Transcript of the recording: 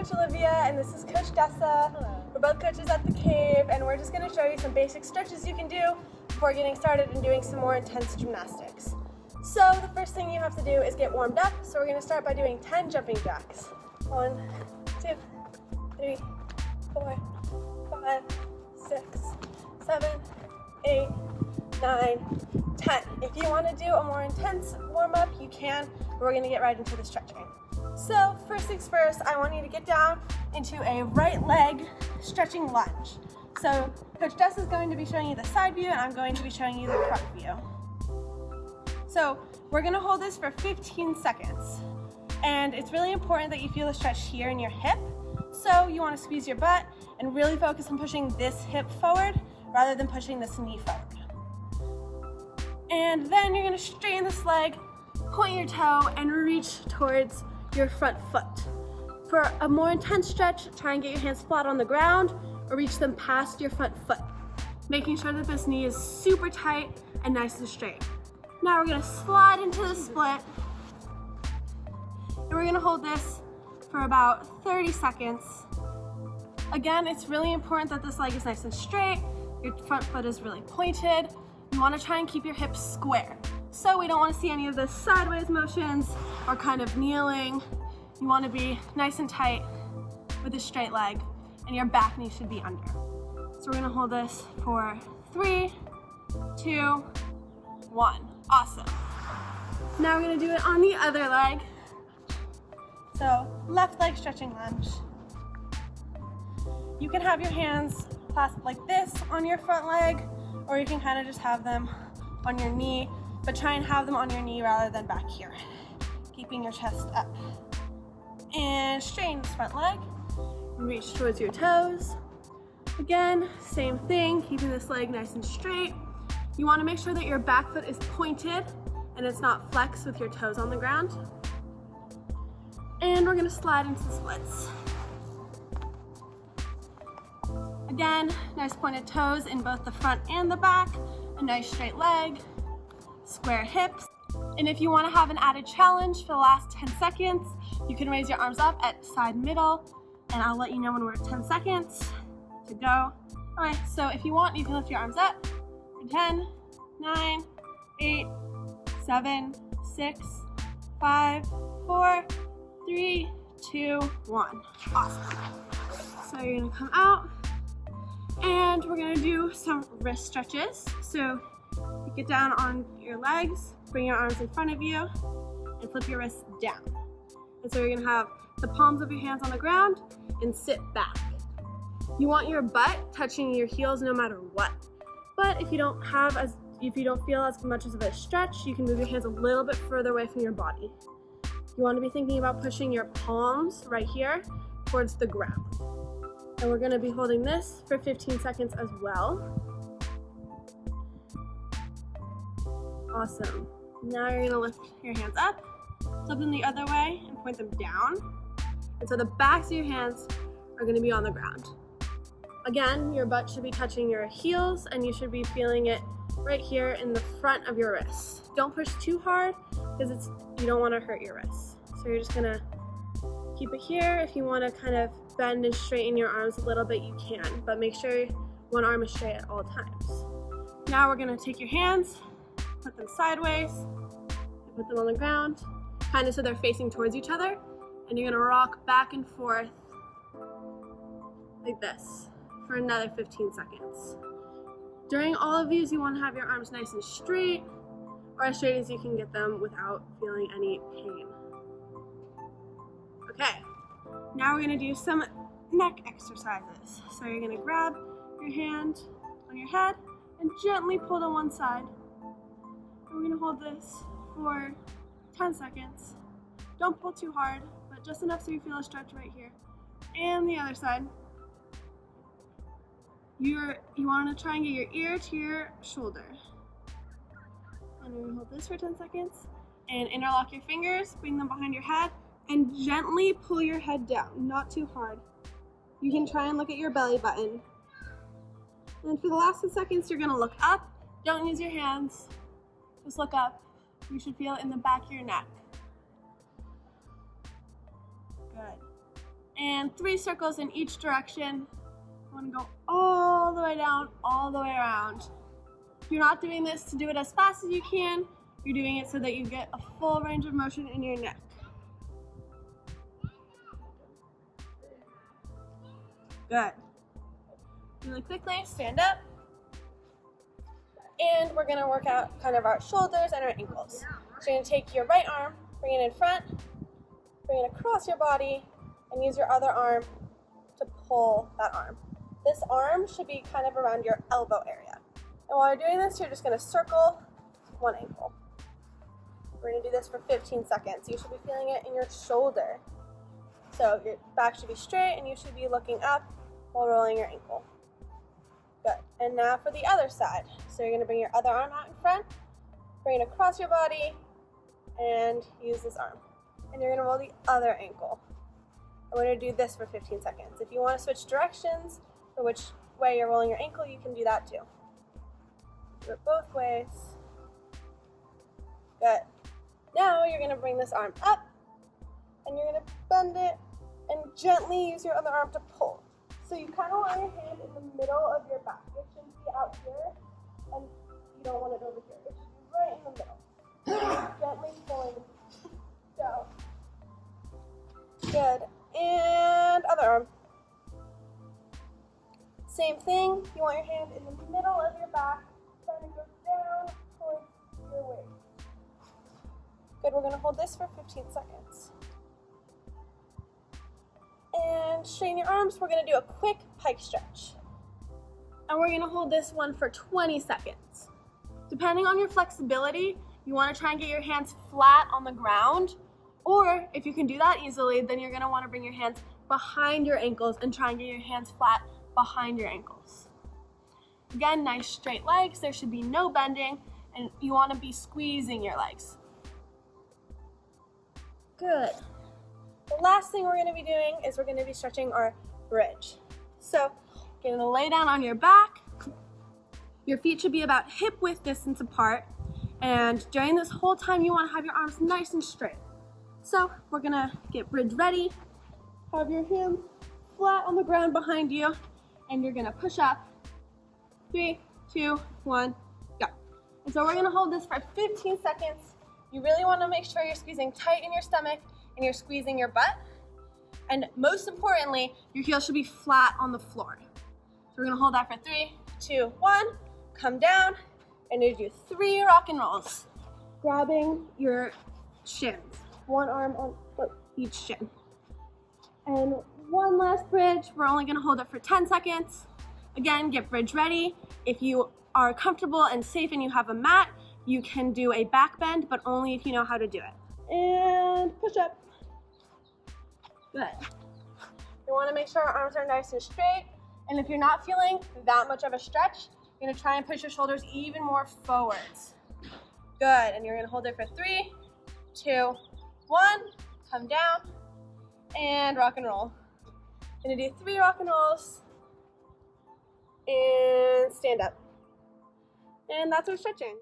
Coach Olivia, and this is Coach Dessa. Hello. We're both coaches at the Cave, and we're just going to show you some basic stretches you can do before getting started and doing some more intense gymnastics. So the first thing you have to do is get warmed up. So we're going to start by doing 10 jumping jacks. 1, 2, 3, 4, 5, 6, 7, 8, 9, 10. If you want to do a more intense warm-up, you can, but we're going to get right into the stretching. So first things first, I want you to get down into a right leg stretching lunge. So Coach Dessa is going to be showing you the side view, and I'm going to be showing you the front view. So we're going to hold this for 15 seconds. And it's really important that you feel the stretch here in your hip. So you want to squeeze your butt and really focus on pushing this hip forward rather than pushing this knee forward. And then you're going to straighten this leg, point your toe, and reach towards your front foot. For a more intense stretch, try and get your hands flat on the ground or reach them past your front foot, making sure that this knee is super tight and nice and straight. Now we're going to slide into the split, and we're going to hold this for about 30 seconds. Again, it's really important that this leg is nice and straight, your front foot is really pointed. You want to try and keep your hips square. So we don't want to see any of the sideways motions or kind of kneeling. You want to be nice and tight with a straight leg, and your back knee should be under. So we're going to hold this for 3, 2, 1. Awesome. Now we're going to do it on the other leg. So left leg stretching lunge. You can have your hands clasped like this on your front leg, or you can kind of just have them on your knee, but try and have them on your knee rather than back here, keeping your chest up. And straighten this front leg, reach towards your toes. Again, same thing, keeping this leg nice and straight. You want to make sure that your back foot is pointed and it's not flexed with your toes on the ground. And we're going to slide into the splits. Again, nice pointed toes in both the front and the back, a nice straight leg, square hips. And if you want to have an added challenge for the last 10 seconds, you can raise your arms up at side middle, and I'll let you know when we're at 10 seconds to go. All right, so if you want, you can lift your arms up for 10, 9, 8, 7, 6, 5, 4, 3, 2, 1. Awesome. So you're gonna come out, and we're gonna do some wrist stretches. So you get down on your legs, bring your arms in front of you, and flip your wrists down. And so you're gonna have the palms of your hands on the ground and sit back. You want your butt touching your heels no matter what. But if you don't feel as much of a stretch, you can move your hands a little bit further away from your body. You want to be thinking about pushing your palms right here towards the ground. And we're gonna be holding this for 15 seconds as well. Awesome. Now you're gonna lift your hands up, flip them the other way, and point them down. And so the backs of your hands are gonna be on the ground. Again, your butt should be touching your heels, and you should be feeling it right here in the front of your wrists. Don't push too hard, because you don't wanna hurt your wrists. So you're just gonna keep it here. If you wanna kind of bend and straighten your arms a little bit, you can, but make sure one arm is straight at all times. Now we're gonna take your hands, put them sideways, put them on the ground, kind of so they're facing towards each other, and you're gonna rock back and forth like this for another 15 seconds. During all of these, you wanna have your arms nice and straight, or as straight as you can get them without feeling any pain. Okay, now we're gonna do some neck exercises. So you're gonna grab your hand on your head and gently pull to one side. We're gonna hold this for 10 seconds. Don't pull too hard, but just enough so you feel a stretch right here. And the other side. You wanna try and get your ear to your shoulder. And we're gonna hold this for 10 seconds. And interlock your fingers, bring them behind your head, and gently pull your head down, not too hard. You can try and look at your belly button. And for the last 10 seconds, you're gonna look up. Don't use your hands. Just look up. You should feel it in the back of your neck. Good. and 3 circles in each direction. You want to go all the way down, all the way around. You're not doing this to do it as fast as you can. You're doing it so that you get a full range of motion in your neck. Good. Really quickly, stand up. And we're gonna work out kind of our shoulders and our ankles. So you're gonna take your right arm, bring it in front, bring it across your body, and use your other arm to pull that arm. This arm should be kind of around your elbow area. And while you're doing this, you're just gonna circle one ankle. We're gonna do this for 15 seconds. You should be feeling it in your shoulder. So your back should be straight and you should be looking up while rolling your ankle. Good. And now for the other side. So you're gonna bring your other arm out in front, bring it across your body, and use this arm. And you're gonna roll the other ankle. And we're gonna do this for 15 seconds. If you wanna switch directions for which way you're rolling your ankle, you can do that too. Do it both ways. Good. Now you're gonna bring this arm up, and you're gonna bend it, and gently use your other arm to pull. So you kind of want your hand in the middle of your back. It shouldn't be out here, and you don't want it over here. It should be right in the middle. Gently pulling down. Good. And other arm. Same thing. You want your hand in the middle of your back, trying to go down towards your waist. Good. We're going to hold this for 15 seconds. And straighten your arms. We're going to do a quick pike stretch. And we're going to hold this one for 20 seconds. Depending on your flexibility, you want to try and get your hands flat on the ground. Or if you can do that easily, then you're going to want to bring your hands behind your ankles and try and get your hands flat behind your ankles. Again, nice straight legs. There should be no bending, and you want to be squeezing your legs. Good. The last thing we're going to be doing is we're going to be stretching our bridge. So you're going to lay down on your back. Your feet should be about hip width distance apart. And during this whole time, you want to have your arms nice and straight. So we're going to get bridge ready. Have your hands flat on the ground behind you. And you're going to push up. 3, 2, 1, go. And so we're going to hold this for 15 seconds. You really want to make sure you're squeezing tight in your stomach and you're squeezing your butt. And most importantly, your heels should be flat on the floor. So we're gonna hold that for 3, 2, 1. Come down, and you do 3 rock and rolls. Grabbing your shins. One arm on each shin. And one last bridge. We're only gonna hold it for 10 seconds. Again, get bridge ready. If you are comfortable and safe and you have a mat, you can do a back bend, but only if you know how to do it. And push up. Good. You want to make sure our arms are nice and straight. And if you're not feeling that much of a stretch, you're going to try and push your shoulders even more forwards. Good. And you're going to hold it for 3, 2, 1. Come down and rock and roll. Going to do 3 rock and rolls and stand up. And that's our stretching.